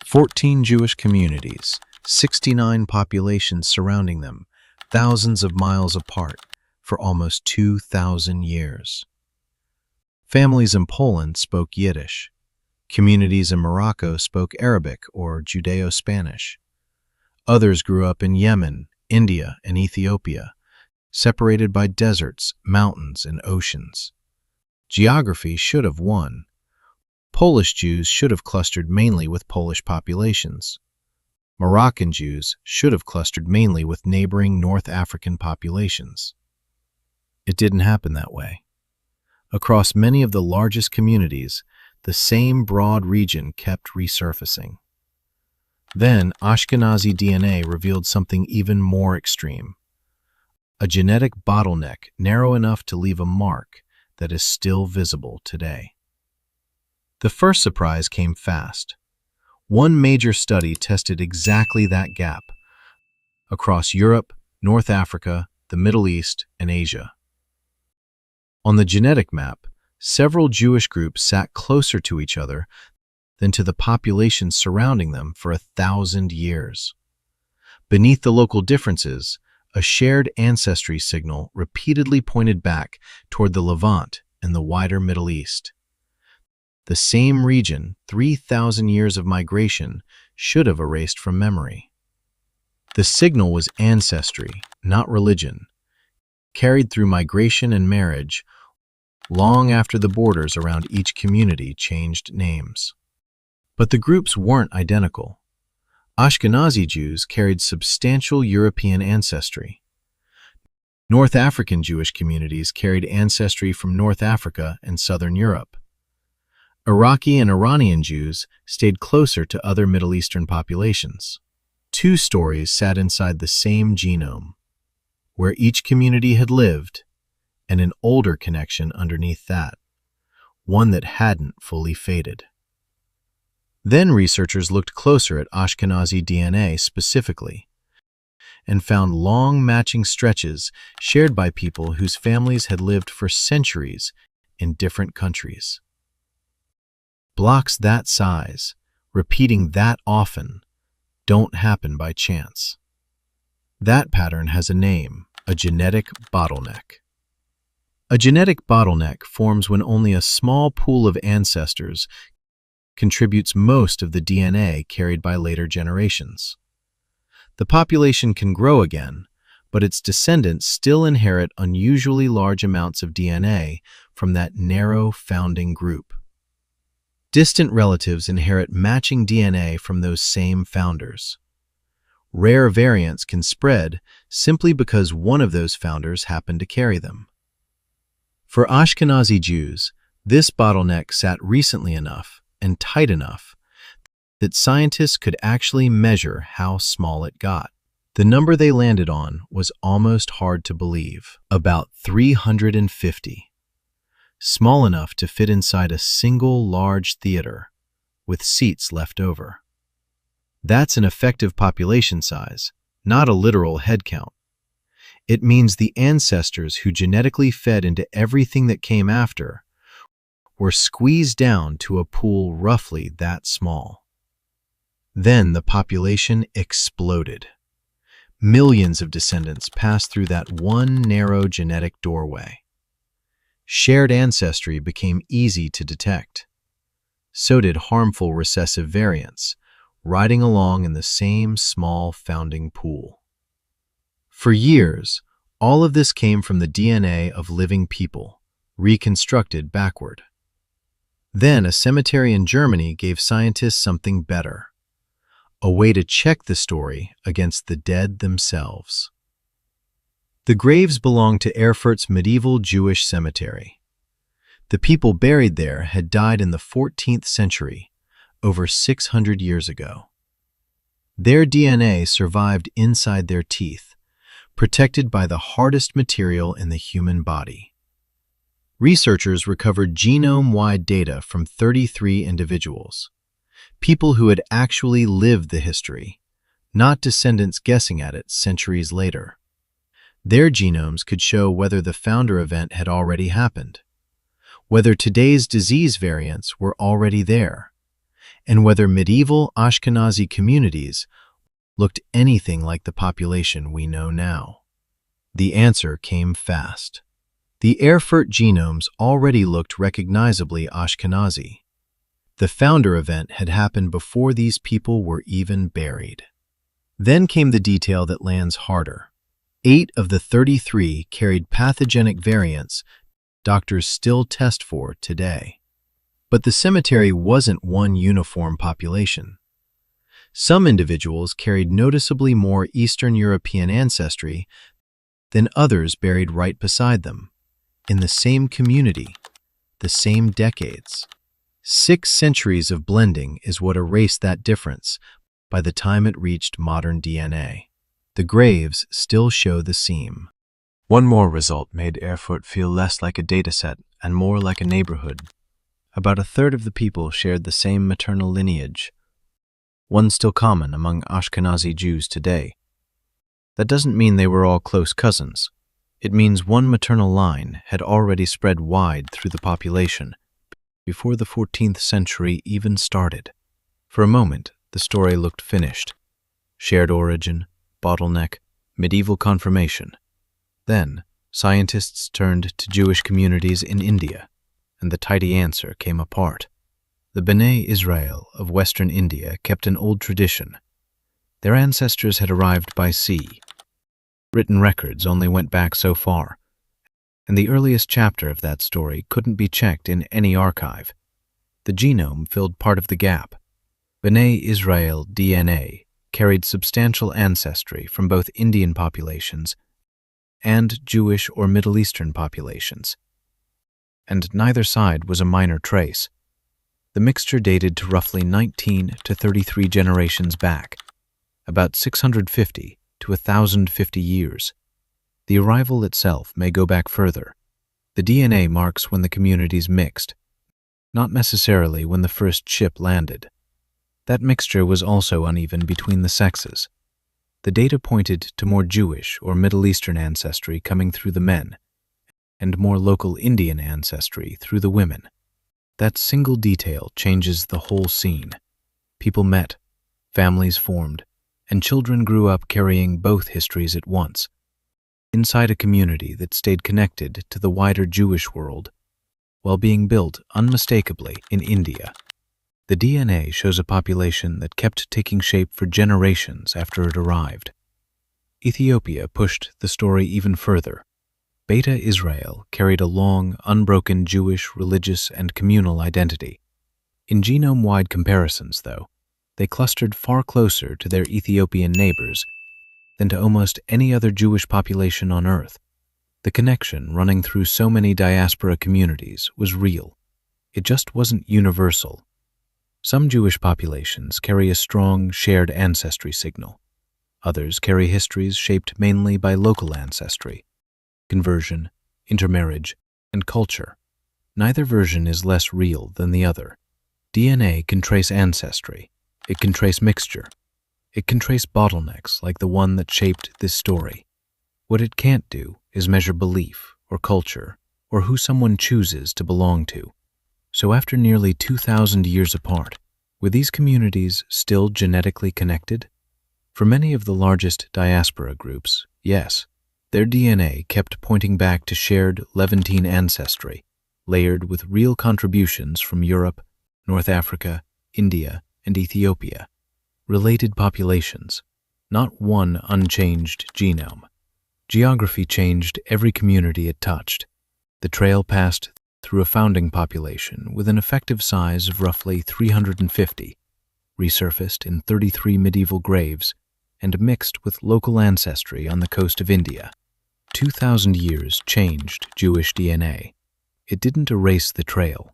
14 Jewish communities, 69 populations surrounding them, thousands of miles apart, for almost 2,000 years. Families in Poland spoke Yiddish. Communities in Morocco spoke Arabic or Judeo-Spanish. Others grew up in Yemen, India, and Ethiopia, separated by deserts, mountains, and oceans. Geography should have won. Polish Jews should have clustered mainly with Polish populations. Moroccan Jews should have clustered mainly with neighboring North African populations. It didn't happen that way. Across many of the largest communities, the same broad region kept resurfacing. Then, Ashkenazi DNA revealed something even more extreme. A genetic bottleneck narrow enough to leave a mark that is still visible today. The first surprise came fast. One major study tested exactly that gap across Europe, North Africa, the Middle East, and Asia. On the genetic map, several Jewish groups sat closer to each other than to the populations surrounding them for 1,000 years. Beneath the local differences, a shared ancestry signal repeatedly pointed back toward the Levant and the wider Middle East. The same region 3,000 years of migration should have erased from memory. The signal was ancestry, not religion, carried through migration and marriage long after the borders around each community changed names. But the groups weren't identical. Ashkenazi Jews carried substantial European ancestry. North African Jewish communities carried ancestry from North Africa and Southern Europe. Iraqi and Iranian Jews stayed closer to other Middle Eastern populations. Two stories sat inside the same genome, where each community had lived, and an older connection underneath that, one that hadn't fully faded. Then researchers looked closer at Ashkenazi DNA specifically, and found long matching stretches shared by people whose families had lived for centuries in different countries. Blocks that size, repeating that often, don't happen by chance. That pattern has a name, a genetic bottleneck. A genetic bottleneck forms when only a small pool of ancestors contributes most of the DNA carried by later generations. The population can grow again, but its descendants still inherit unusually large amounts of DNA from that narrow founding group. Distant relatives inherit matching DNA from those same founders. Rare variants can spread simply because one of those founders happened to carry them. For Ashkenazi Jews, this bottleneck sat recently enough and tight enough that scientists could actually measure how small it got. The number they landed on was almost hard to believe, about 350. Small enough to fit inside a single large theater, with seats left over. That's an effective population size, not a literal head count. It means the ancestors who genetically fed into everything that came after were squeezed down to a pool roughly that small. Then the population exploded. Millions of descendants passed through that one narrow genetic doorway. Shared ancestry became easy to detect. So did harmful recessive variants, riding along in the same small founding pool. For years, all of this came from the DNA of living people, reconstructed backward. Then a cemetery in Germany gave scientists something better, a way to check the story against the dead themselves. The graves belonged to Erfurt's medieval Jewish cemetery. The people buried there had died in the 14th century, over 600 years ago. Their DNA survived inside their teeth, protected by the hardest material in the human body. Researchers recovered genome-wide data from 33 individuals, people who had actually lived the history, not descendants guessing at it centuries later. Their genomes could show whether the founder event had already happened, whether today's disease variants were already there, and whether medieval Ashkenazi communities looked anything like the population we know now. The answer came fast. The Erfurt genomes already looked recognizably Ashkenazi. The founder event had happened before these people were even buried. Then came the detail that lands harder. 8 of the 33 carried pathogenic variants doctors still test for today. But the cemetery wasn't one uniform population. Some individuals carried noticeably more Eastern European ancestry than others buried right beside them, in the same community, the same decades. 6 centuries of blending is what erased that difference by the time it reached modern DNA. The graves still show the seam. One more result made Erfurt feel less like a dataset and more like a neighborhood. About a third of the people shared the same maternal lineage, one still common among Ashkenazi Jews today. That doesn't mean they were all close cousins. It means one maternal line had already spread wide through the population before the 14th century even started. For a moment, the story looked finished. Shared origin, bottleneck, medieval confirmation. Then, scientists turned to Jewish communities in India, and the tidy answer came apart. The Bene Israel of Western India kept an old tradition. Their ancestors had arrived by sea. Written records only went back so far, and the earliest chapter of that story couldn't be checked in any archive. The genome filled part of the gap. Bene Israel DNA carried substantial ancestry from both Indian populations and Jewish or Middle Eastern populations, and neither side was a minor trace. The mixture dated to roughly 19 to 33 generations back, about 650 to 1,050 years. The arrival itself may go back further. The DNA marks when the communities mixed, not necessarily when the first ship landed. That mixture was also uneven between the sexes. The data pointed to more Jewish or Middle Eastern ancestry coming through the men, and more local Indian ancestry through the women. That single detail changes the whole scene. People met, families formed, and children grew up carrying both histories at once, inside a community that stayed connected to the wider Jewish world, while being built unmistakably in India. The DNA shows a population that kept taking shape for generations after it arrived. Ethiopia pushed the story even further. Bene Israel carried a long, unbroken Jewish, religious, and communal identity. In genome-wide comparisons, though, they clustered far closer to their Ethiopian neighbors than to almost any other Jewish population on Earth. The connection running through so many diaspora communities was real. It just wasn't universal. Some Jewish populations carry a strong, shared ancestry signal. Others carry histories shaped mainly by local ancestry, conversion, intermarriage, and culture. Neither version is less real than the other. DNA can trace ancestry. It can trace mixture. It can trace bottlenecks like the one that shaped this story. What it can't do is measure belief or culture or who someone chooses to belong to. So after nearly 2,000 years apart, were these communities still genetically connected? For many of the largest diaspora groups, yes. Their DNA kept pointing back to shared Levantine ancestry, layered with real contributions from Europe, North Africa, India, and Ethiopia. Related populations, not one unchanged genome. Geography changed every community it touched. The trail passed through a founding population with an effective size of roughly 350, resurfaced in 33 medieval graves, and mixed with local ancestry on the coast of India. 2,000 years changed Jewish DNA. It didn't erase the trail.